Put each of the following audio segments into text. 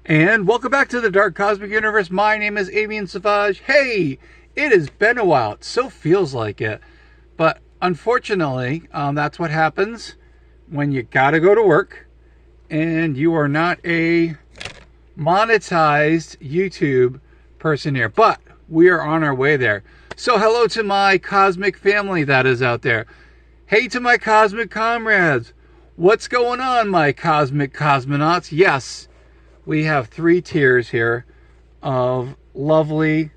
And welcome back to the Dark Cosmic Universe. My name is Avian Savage. Hey, it has been a while. It so feels like it. But unfortunately, that's what happens when you gotta go to work and you are not a monetized YouTube person here. But we are on our way there. So hello to my cosmic family that is out there. Hey to my cosmic comrades. What's going on, my cosmic cosmonauts? Yes, we have 3 tiers here of lovely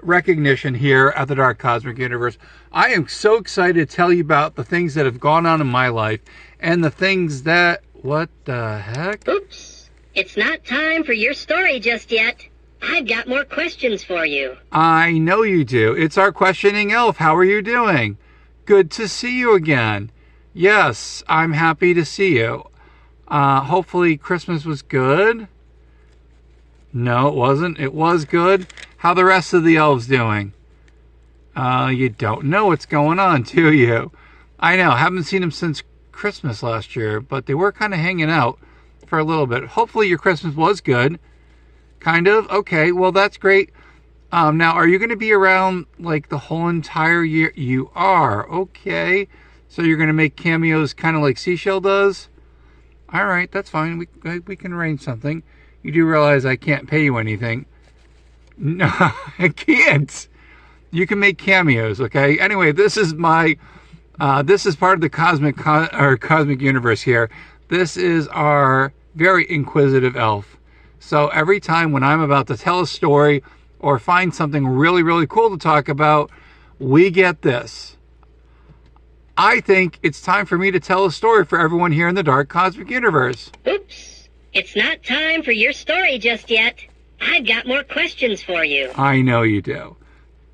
recognition here at the Dark Cosmic Universe. I am so excited to tell you about the things that have gone on in my life and the things that... What the heck? Oops. It's not time for your story just yet. I've got more questions for you. I know you do. It's our questioning elf. How are you doing? Good to see you again. Yes, I'm happy to see you. Hopefully Christmas was good. No, it wasn't. It was good. How the rest of the elves doing? You don't know what's going on, do you? I know. Haven't seen them since Christmas last year, but they were kind of hanging out for a little bit. Hopefully your Christmas was good. Kind of? Okay, well, that's great. Now, are you going to be around, like, the whole entire year? You are. Okay. So you're going to make cameos kind of like Seashell does? All right, that's fine. We can arrange something. You do realize I can't pay you anything. No, I can't. You can make cameos, okay? Anyway, this is my... this is part of the Cosmic Universe here. This is our very inquisitive elf. So every time when I'm about to tell a story or find something really, really cool to talk about, we get this. I think it's time for me to tell a story for everyone here in the Dark Cosmic Universe. Oops. It's not time for your story just yet. I've got more questions for you. I know you do.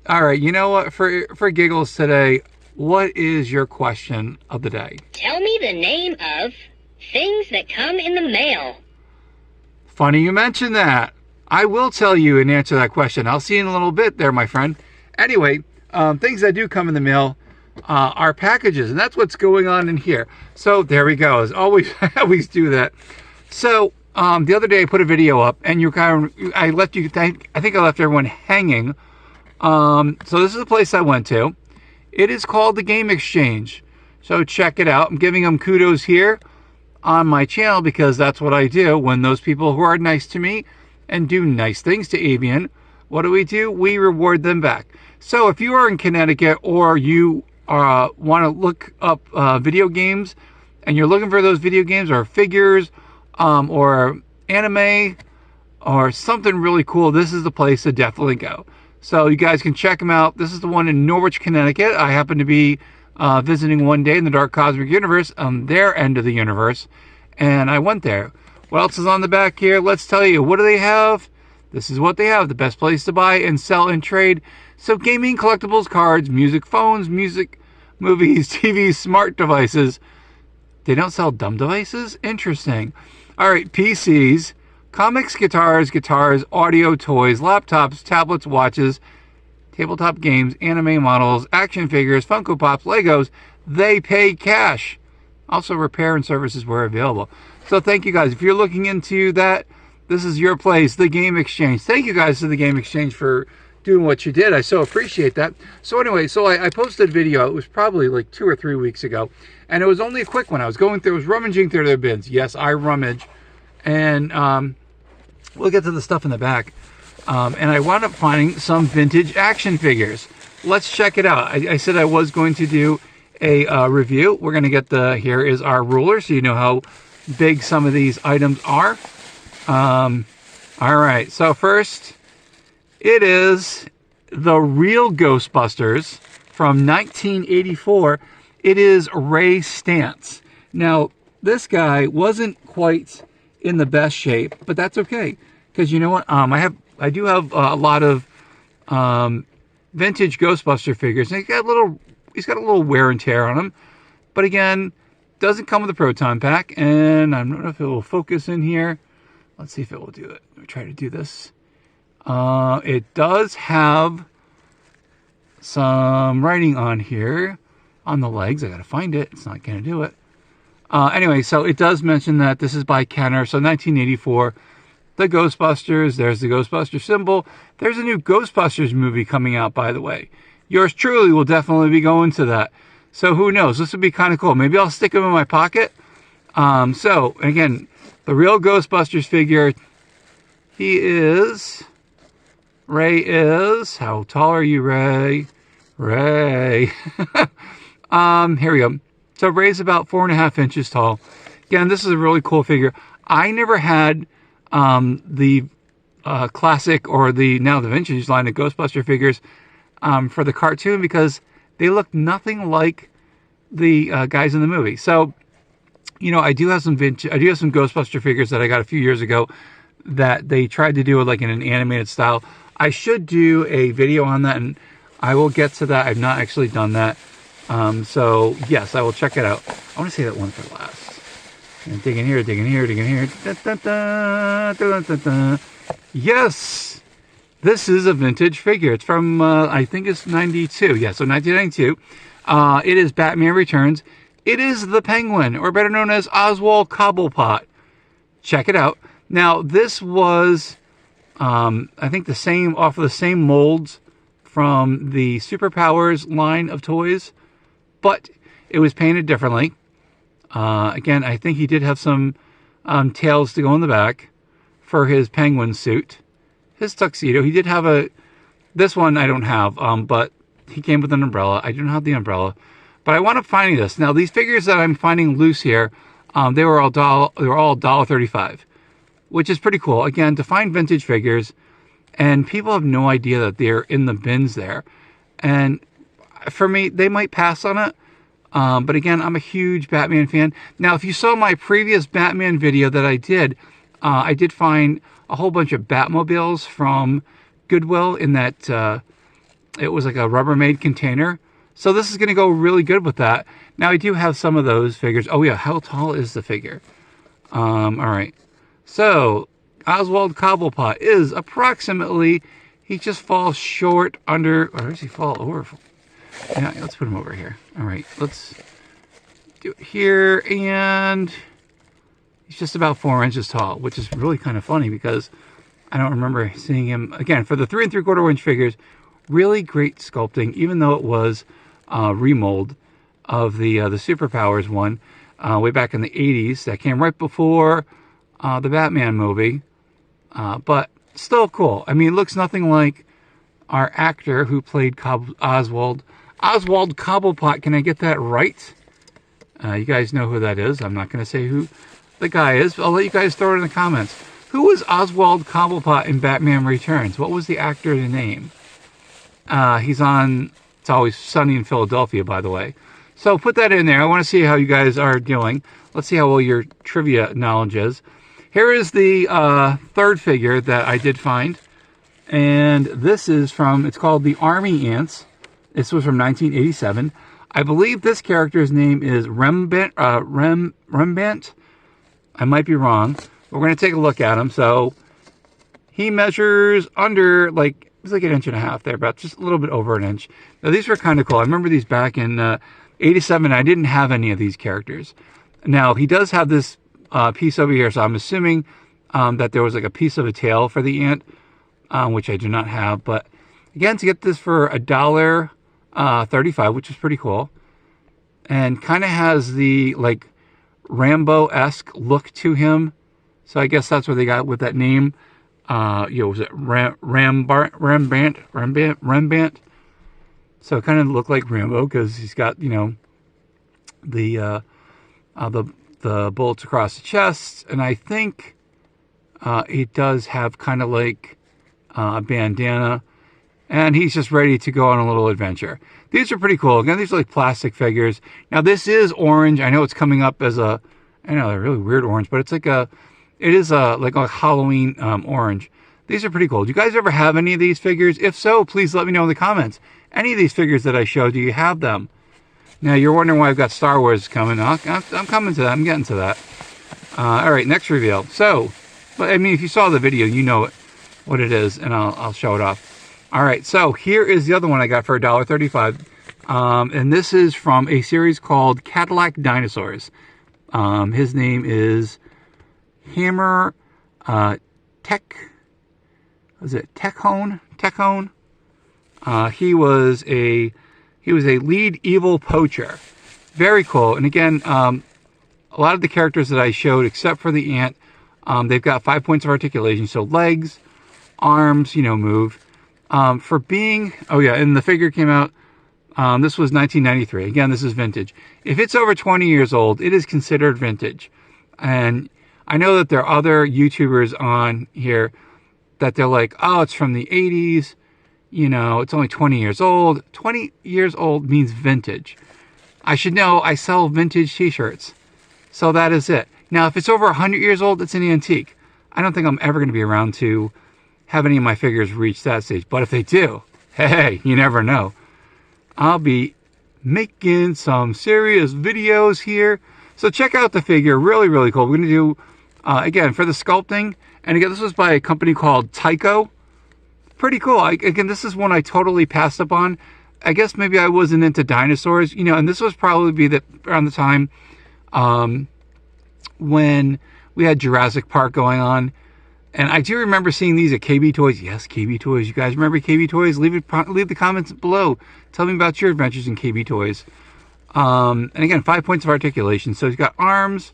All right, you know what? For giggles today, what is your question of the day? Tell me the name of things that come in the mail. Funny you mentioned that. I will tell you and answer that question. I'll see you in a little bit there, my friend. Anyway, things that do come in the mail are packages, and that's what's going on in here. So there we go. As always, I always do that. So the other day I put a video up, and I think I left everyone hanging. So this is the place I went to. It is called the Game Exchange. So check it out. I'm giving them kudos here on my channel because that's what I do. When those people who are nice to me and do nice things to Avian, what do? We reward them back. So if you are in Connecticut or you want to look up video games and you're looking for those video games or figures or anime or something really cool, this is the place to definitely go. So you guys can check them out. This is the one in Norwich, Connecticut. I happen to be visiting one day in the Dark Cosmic Universe on their end of the universe, and I went there. What else is on the back here? Let's tell you. What do they have? This is what they have. The best place to buy and sell and trade. So gaming, collectibles, cards, music, phones, music, movies, TVs, smart devices. They don't sell dumb devices? Interesting. All right, PCs, comics, guitars, audio, toys, laptops, tablets, watches, tabletop games, anime models, action figures, Funko Pops, Legos. They pay cash. Also, repair and services were available. So thank you guys. If you're looking into that, this is your place, the Game Exchange. Thank you guys to the Game Exchange for doing what you did. I so appreciate that. So anyway, I posted a video. It was probably like 2 or 3 weeks ago, and it was only a quick one. I was rummaging through their bins. Yes, I rummage, and we'll get to the stuff in the back. And I wound up finding some vintage action figures. Let's check it out. I said I was going to do a review. We're going to get here is our ruler, so you know how big some of these items are. All right, so first, it is the real Ghostbusters from 1984. It is Ray Stantz. Now, this guy wasn't quite in the best shape, but that's okay, because you know what? I do have a lot of vintage Ghostbuster figures, and he's got a little wear and tear on him. But again, doesn't come with a proton pack, and I don't know if it will focus in here. Let's see if it will do it. Let me try to do this. It does have some writing on here on the legs. I gotta find it. It's not gonna do it. Anyway, so it does mention that this is by Kenner, so 1984. the Ghostbusters. There's the Ghostbuster symbol. There's a new Ghostbusters movie coming out, by the way. Yours truly will definitely be going to that. So who knows? This would be kind of cool. Maybe I'll stick them in my pocket. So, again, the real Ghostbusters figure, Ray is, how tall are you, Ray? Ray. Here we go. So Ray's about 4.5 inches tall. Again, this is a really cool figure. I never had the classic or now the vintage line of Ghostbuster figures for the cartoon because they look nothing like the guys in the movie. So, you know, I do have some Ghostbuster figures that I got a few years ago that they tried to do it like in an animated style. I should do a video on that, and I will get to that. I've not actually done that. So, yes, I will check it out. I want to say that one for last. And digging here, digging here, digging here. Da, da, da, da, da, da. Yes! This is a vintage figure. It's from, I think it's 92. Yeah, so 1992. It is Batman Returns. It is the Penguin, or better known as Oswald Cobblepot. Check it out. Now, this was, I think, off of the same molds from the Superpowers line of toys, but it was painted differently. Again, I think he did have some tails to go in the back for his penguin suit. His tuxedo. He did have this one I don't have, but he came with an umbrella. I don't have the umbrella, but I want to find this. Now, these figures that I'm finding loose here, they were all $1.35, which is pretty cool. Again, to find vintage figures, and people have no idea that they're in the bins there. And for me, they might pass on it. But again, I'm a huge Batman fan. Now, if you saw my previous Batman video that I did find a whole bunch of Batmobiles from Goodwill in that it was like a Rubbermaid container. So this is going to go really good with that. Now, I do have some of those figures. Oh, yeah. How tall is the figure? All right. So, Oswald Cobblepot is approximately, he just falls short under, or does he fall over? Yeah, let's put him over here. All right, let's do it here, and he's just about 4 inches tall, which is really kind of funny because I don't remember seeing him. Again, for the 3 3/4 inch figures, really great sculpting, even though it was remold of the Superpowers one way back in the 80s. That came right before the Batman movie, but still cool. I mean, it looks nothing like our actor who played Oswald Cobblepot. Can I get that right? You guys know who that is. I'm not going to say who the guy is. I'll let you guys throw it in the comments. Who was Oswald Cobblepot in Batman Returns? What was the actor's name? He's on It's Always Sunny in Philadelphia, by the way. So put that in there. I want to see how you guys are doing. Let's see how well your trivia knowledge is. Here is the third figure that I did find. And this is it's called the Army Ants. This was from 1987. I believe this character's name is Rembrandt. I might be wrong. But we're going to take a look at him. So he measures under, it's like 1.5 inches there, about just a little bit over an inch. Now, these were kind of cool. I remember these back in 87. I didn't have any of these characters. Now, he does have this piece over here, so I'm assuming that there was like a piece of a tail for the ant, which I do not have. But again, to get this for $1.35, which is pretty cool, and kind of has the Rambo-esque look to him. So I guess that's where they got with that name. Was it Rembrandt? So it kind of looked like Rambo because he's got the bullets across the chest, and I think he does have kind of like a bandana, and he's just ready to go on a little adventure. These are pretty cool. Again, these are like plastic figures. Now this is orange. I know it's coming up as I know they're really weird orange, but it's like it is like a Halloween orange. These are pretty cool. Do you guys ever have any of these figures? If so, please let me know in the comments. Any of these figures that I showed, do you have them? Now, you're wondering why I've got Star Wars coming. I'm coming to that. I'm getting to that. All right, next reveal. So, but I mean, if you saw the video, you know what it is, and I'll show it off. All right, so here is the other one I got for $1.35. And this is from a series called Cadillac Dinosaurs. His name is Hammer Techhone? He was a lead evil poacher. Very cool. And again, a lot of the characters that I showed, except for the ant, they've got 5 points of articulation. So legs, arms, move. For being, and the figure came out, this was 1993. Again, this is vintage. If it's over 20 years old, it is considered vintage. And I know that there are other YouTubers on here that they're like, oh, it's from the 80s. It's only 20 years old. 20 years old means vintage. I should know I sell vintage t-shirts. So that is it. Now, if it's over 100 years old, it's an antique. I don't think I'm ever going to be around to have any of my figures reach that stage. But if they do, hey, you never know. I'll be making some serious videos here. So check out the figure. Really, really cool. We're going to do, again, for the sculpting. And again, this was by a company called Tycho. Pretty cool. Again, this is one I totally passed up on. I guess maybe I wasn't into dinosaurs, and this was probably around the time when we had Jurassic Park going on. And I do remember seeing these at KB Toys. Yes, KB Toys. You guys remember KB Toys? Leave the comments below. Tell me about your adventures in KB Toys. And again, 5 points of articulation. So he's got arms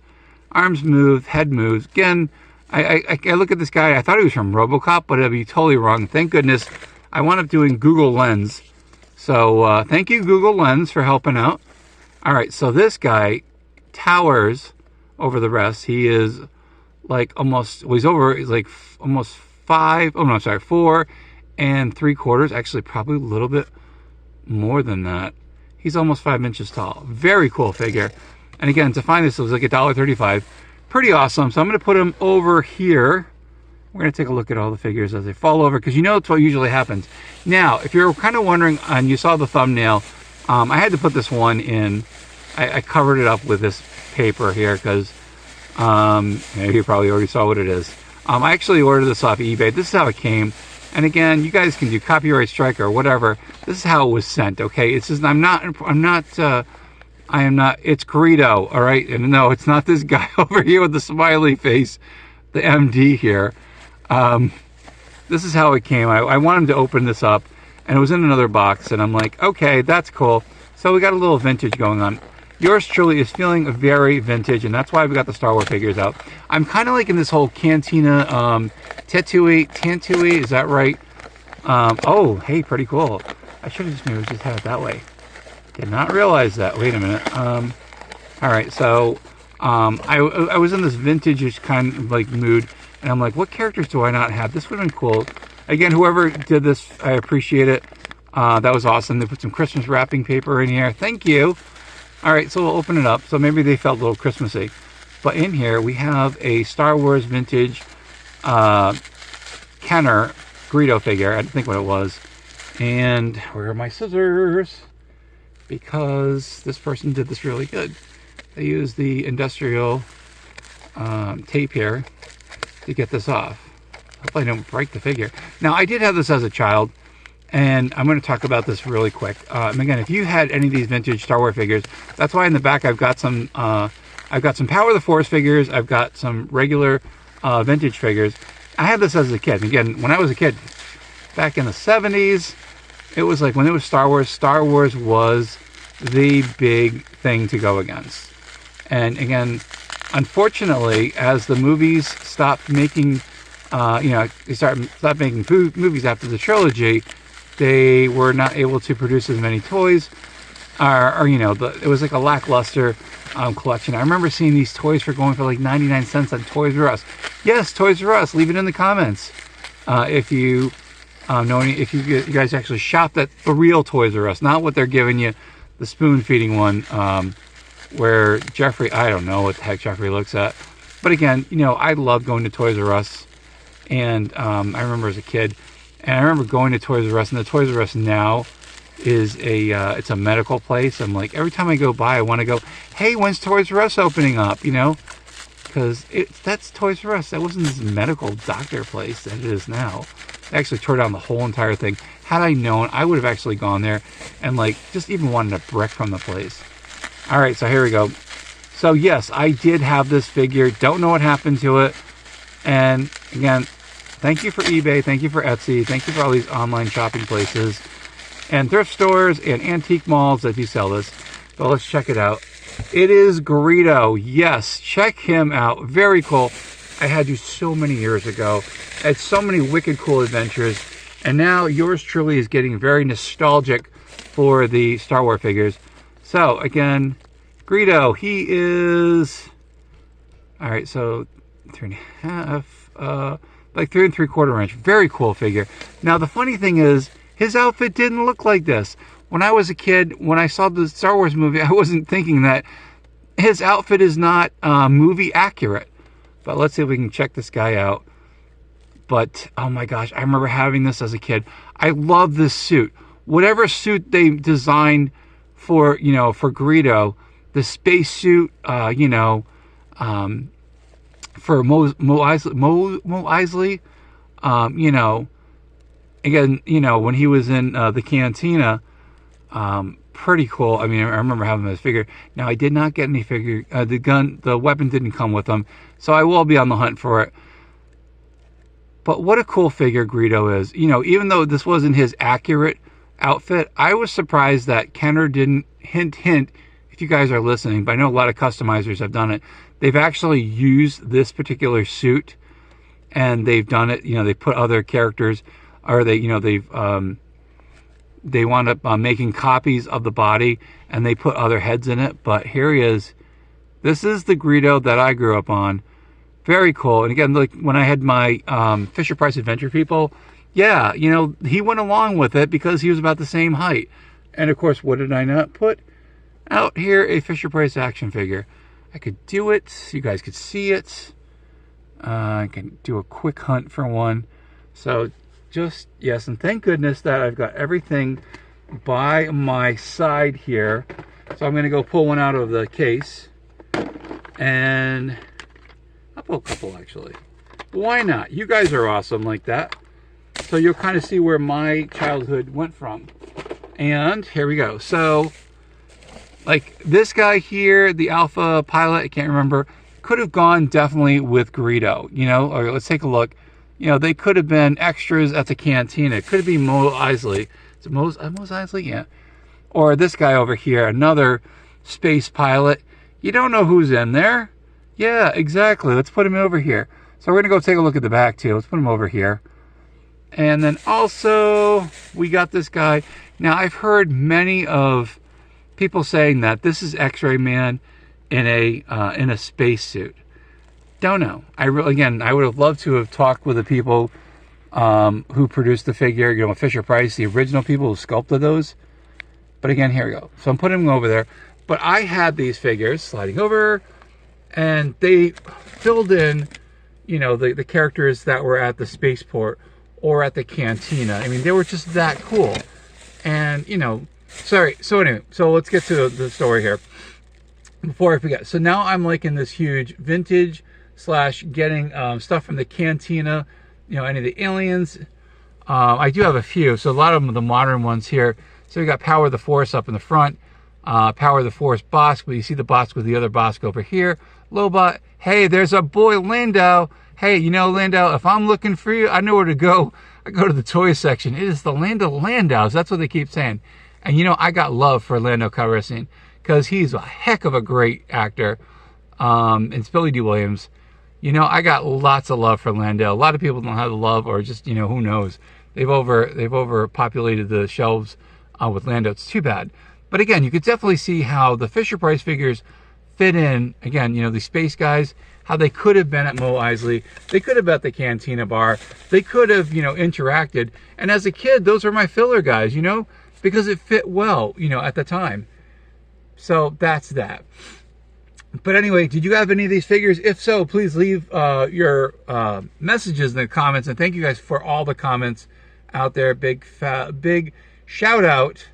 move, head moves. Again, I look at this guy. I thought he was from RoboCop, but I'd be totally wrong. Thank goodness I wound up doing Google Lens. So thank you, Google Lens, for helping out. All right, so this guy towers over the rest. He is like almost 4 and 3/4. Actually, probably a little bit more than that. He's almost 5 inches tall. Very cool figure. And again, to find this, it was like $1.35. Pretty awesome. So I'm going to put him over here. We're going to take a look at all the figures as they fall over, because that's what usually happens. Now, if you're kind of wondering, and you saw the thumbnail, I had to put this one in. I covered it up with this paper here because you probably already saw what it is. I actually ordered this off eBay. This is how it came. And again, you guys can do copyright strike or whatever. This is how it was sent. Okay, it's just I'm not. It's Greedo. All right, and no, it's not this guy over here with the smiley face, the MD here. This is how it came. I wanted him to open this up, and it was in another box, and I'm like, okay, that's cool. So we got a little vintage going on. Yours truly is feeling very vintage, and that's why we got the Star Wars figures out. I'm kind of like in this whole Cantina Tatooine, is that right? Oh, hey, pretty cool. I should have just maybe just had it that way. Did not realize that. Wait a minute. All right, so I was in this vintage kind of like mood, and I'm like, what characters do I not have? This would have been cool. Again, whoever did this, I appreciate it. That was awesome. They put some Christmas wrapping paper in here. Thank you. All right, so we'll open it up. So maybe they felt a little Christmassy. But in here, we have a Star Wars vintage Kenner Greedo figure. I didn't think what it was. And where are my scissors? Because this person did this really good. They used the industrial tape here to get this off. Hopefully I don't break the figure. Now, I did have this as a child, and I'm going to talk about this really quick. Again, if you had any of these vintage Star Wars figures, that's why in the back I've got some Power of the Force figures. I've got some regular vintage figures. I had this as a kid. Again, when I was a kid, back in the 70s, it was like when it was Star Wars was the big thing to go against. And again, unfortunately, as the movies stopped making, they stopped making movies after the trilogy, they were not able to produce as many toys, it was like a lackluster collection. I remember seeing these toys going for like 99 cents on Toys R Us. Yes, Toys R Us. Leave it in the comments if you if you guys actually shopped at the real Toys R Us, not what they're giving you, the spoon feeding one, where Jeffrey, I don't know what the heck Jeffrey looks at. But again, I love going to Toys R Us, and I remember as a kid, and I remember going to Toys R Us, and the Toys R Us now is it's a medical place. I'm like, every time I go by, I want to go, hey, when's Toys R Us opening up? Because that's Toys R Us. That wasn't this medical doctor place that it is now. They actually tore down the whole entire thing. Had I known, I would have actually gone there and just even wanted a brick from the place. All right, so here we go. So yes, I did have this figure. Don't know what happened to it. And again, Thank you for eBay. Thank you for Etsy. Thank you for all these online shopping places and thrift stores and antique malls that do sell this. But let's check it out. It is Greedo. Yes, check him out. Very cool. I had you so many years ago. I had so many wicked cool adventures. And now yours truly is getting very nostalgic for the Star Wars figures. So, again, Greedo, he is... Alright, so 3.5, like 3 3/4 inch. Very cool figure. Now, the funny thing is, his outfit didn't look like this. When I was a kid, when I saw the Star Wars movie, I wasn't thinking that his outfit is not movie accurate. But let's see if we can check this guy out. But, oh my gosh, I remember having this as a kid. I love this suit. Whatever suit they designed for, you know, for Greedo, the space suit, you know, for Mo Eisley, you know, again, you know, when he was in the cantina, pretty cool. I mean, I remember having this figure. Now, I did not get any figure. The weapon didn't come with them, so I will be on the hunt for it. But what a cool figure Greedo is. You know, even though this wasn't his accurate outfit, I was surprised that Kenner didn't hint, if you guys are listening, but I know a lot of customizers have done it. They've actually used this particular suit, and they've done it, you know, they put other characters, or they, you know, they wound up making copies of the body, and they put other heads in it. But here he is. This is the Greedo that I grew up on. Very cool. And again, like when I had my Fisher-Price Adventure people, yeah, you know, he went along with it because he was about the same height. And of course, what did I not put out here? A Fisher-Price action figure. I could do it. You guys could see it. I can do a quick hunt for one. So just, yes, and thank goodness that I've got everything by my side here. So I'm going to go pull one out of the case. And I'll pull a couple, actually. Why not? You guys are awesome like that. So you'll kind of see where my childhood went from. And here we go. So, like this guy here, the Alpha pilot, I can't remember, could have gone definitely with Greedo, you know? Or let's take a look. You know, they could have been extras at the cantina. It could be Mo Eisley. Is it Mos Eisley? Yeah. Or this guy over here, another space pilot. You don't know who's in there. Yeah, exactly. Let's put him over here. So we're going to go take a look at the back, too. Let's put him over here. And then also, we got this guy. Now, I've heard many of people saying that this is X-Ray Man in a spacesuit. Don't know. Again, I would have loved to have talked with the people who produced the figure, you know, Fisher-Price, the original people who sculpted those. But again, here we go. So I'm putting them over there. But I had these figures sliding over, and they filled in, you know, the characters that were at the spaceport or at the cantina. I mean, they were just that cool. And, you know, sorry. So anyway, so let's get to the story here before I forget. So now I'm like in this huge vintage / getting stuff from the cantina, you know, any of the aliens. I do have a few. So a lot of them are the modern ones here. So we got Power of the Force up in the front. Power of the Force Bosk, but you see the Bosk with the other Bosk over here. Lobot, hey, there's our boy Lando. Hey, you know, Lando, if I'm looking for you, I know where to go. I go to the toy section. It is the land of Landos. That's what they keep saying. And, you know, I got love for Lando Calrissian because he's a heck of a great actor. And it's Billy D. Williams. You know, I got lots of love for Lando. A lot of people don't have the love, or just, you know, who knows. They've overpopulated the shelves with Lando. It's too bad. But again, you could definitely see how the Fisher-Price figures fit in. Again, you know, the space guys, how they could have been at Mo Eisley. They could have been at the cantina bar. They could have, you know, interacted. And as a kid, those were my filler guys, you know, because it fit well, you know, at the time. So that's that. But anyway, did you have any of these figures? If so, please leave your messages in the comments. And thank you guys for all the comments out there. Big shout out.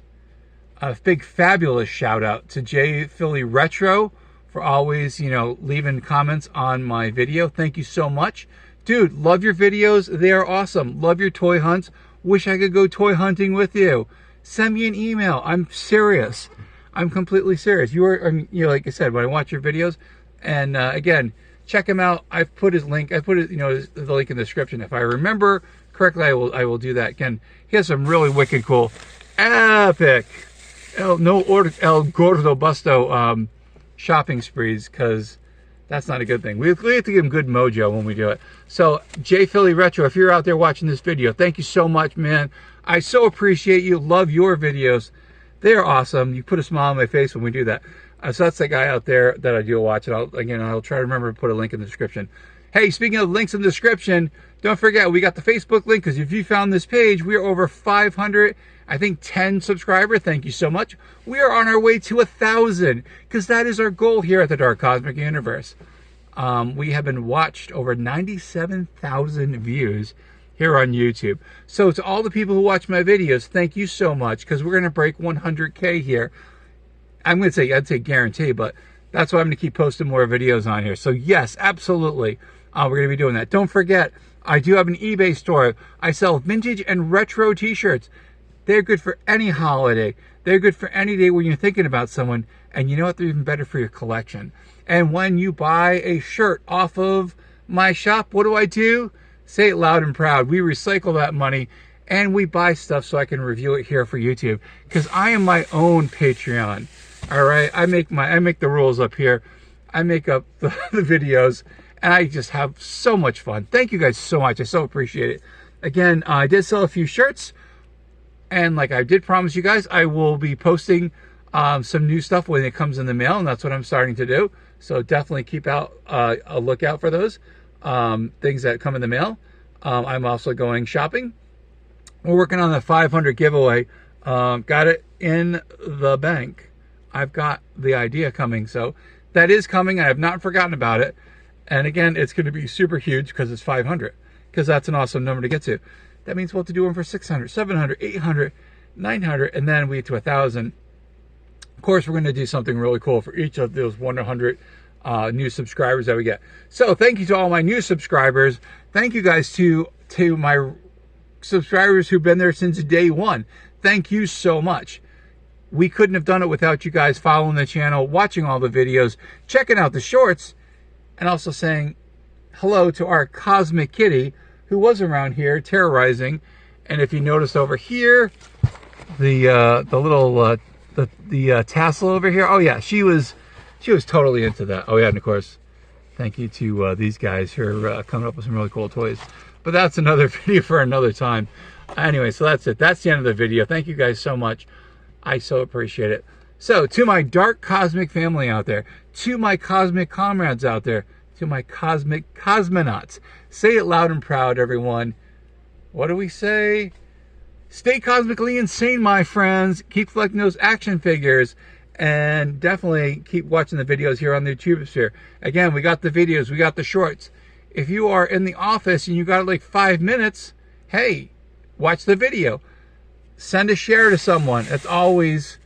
A big fabulous shout out to J Philly Retro for always, you know, leaving comments on my video. Thank you so much. Dude, love your videos. They are awesome. Love your toy hunts. Wish I could go toy hunting with you. Send me an email. I'm serious. I'm completely serious. You know, like I said, when I watch your videos, and again, check him out. I've put his link. I put it, you know, the link in the description. If I remember correctly, I will do that. Again, he has some really wicked cool, epic El Gordo Busto shopping sprees, because that's not a good thing. We have to give him good mojo when we do it. So, J Philly Retro, if you're out there watching this video, thank you so much, man. I so appreciate you. Love your videos. They're awesome. You put a smile on my face when we do that. So that's the guy out there that I do watch. And I'll try to remember to put a link in the description. Hey, speaking of links in the description, don't forget, we got the Facebook link, because if you found this page, we are over 500, I think 10 subscribers. Thank you so much. We are on our way to 1,000, because that is our goal here at the Dark Cosmic Universe. We have been watched over 97,000 views here on YouTube. So to all the people who watch my videos, thank you so much, because we're going to break 100K here. I'm going to say, I'd say guarantee, but that's why I'm going to keep posting more videos on here. So yes, absolutely, we're going to be doing that. Don't forget, I do have an eBay store. I sell vintage and retro t-shirts. They're good for any holiday. They're good for any day when you're thinking about someone. And you know what? They're even better for your collection. And when you buy a shirt off of my shop, what do? Say it loud and proud. We recycle that money and we buy stuff so I can review it here for YouTube, because I am my own Patreon. All right, I make the rules up here. I make up the videos, and I just have so much fun. Thank you guys so much. I so appreciate it. Again, I did sell a few shirts, and like I did promise you guys, I will be posting some new stuff when it comes in the mail, and that's what I'm starting to do. So definitely keep out a lookout for those things that come in the mail. I'm also going shopping. We're working on the 500 giveaway. Got it in the bank. I've got the idea coming, so that is coming. I have not forgotten about it. And again, it's going to be super huge because it's 500, because that's an awesome number to get to. That means we'll have to do them for 600, 700, 800, 900, and then we get to 1,000. Of course, we're going to do something really cool for each of those 100 new subscribers that we get. So thank you to all my new subscribers. Thank you guys to my subscribers who've been there since day one. Thank you so much. We couldn't have done it without you guys following the channel, watching all the videos, checking out the shorts, and also saying hello to our Cosmic Kitty, who was around here terrorizing. And if you notice over here, the little tassel over here, oh yeah, she was totally into that. Oh yeah, and of course, thank you to these guys who are coming up with some really cool toys. But that's another video for another time. Anyway, so that's it. That's the end of the video. Thank you guys so much. I so appreciate it. So, to my dark cosmic family out there, to my cosmic comrades out there, to my cosmic cosmonauts, say it loud and proud, everyone. What do we say? Stay cosmically insane, my friends. Keep collecting those action figures, and definitely keep watching the videos here on the YouTube sphere. Again, we got the videos, we got the shorts. If you are in the office and you got like 5 minutes, hey, watch the video. Send a share to someone. It's always,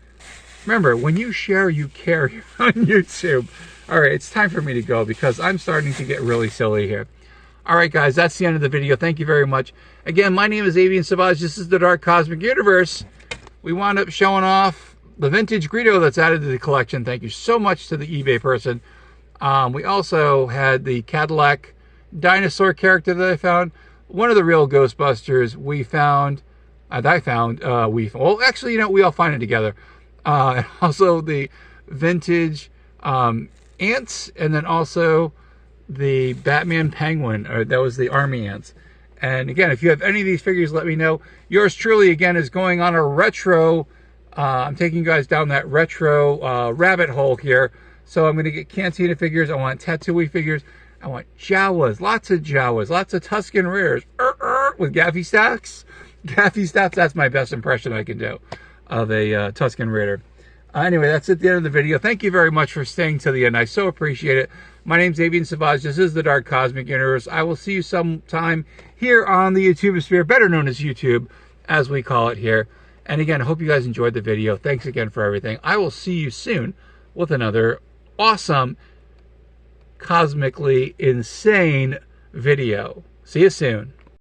remember, when you share, you care here on YouTube. All right, it's time for me to go because I'm starting to get really silly here. All right, guys, that's the end of the video. Thank you very much. Again, my name is Avian Savage. This is the Dark Cosmic Universe. We wound up showing off the vintage Greedo that's added to the collection. Thank you so much to the eBay person. We also had the Cadillac dinosaur character that I found. One of the real Ghostbusters we found. Well, actually, you know, we all find it together. Also the vintage ants, and then also the Batman Penguin, or that was the army ants. And again, if you have any of these figures, let me know. Yours truly, again, is going on a retro, I'm taking you guys down that retro rabbit hole here. So I'm going to get Cantina figures. I want Tattooey figures. I want Jawas, lots of Tusken Raiders with Gaffy Stacks. Gaffy Stacks, that's my best impression I can do of a Tusken Raider. Anyway, that's at the end of the video. Thank you very much for staying to the end. I so appreciate it. My name's Avian Savage. This is the Dark Cosmic Universe. I will see you sometime here on the YouTube sphere, better known as YouTube, as we call it here. And again, I hope you guys enjoyed the video. Thanks again for everything. I will see you soon with another awesome, cosmically insane video. See you soon.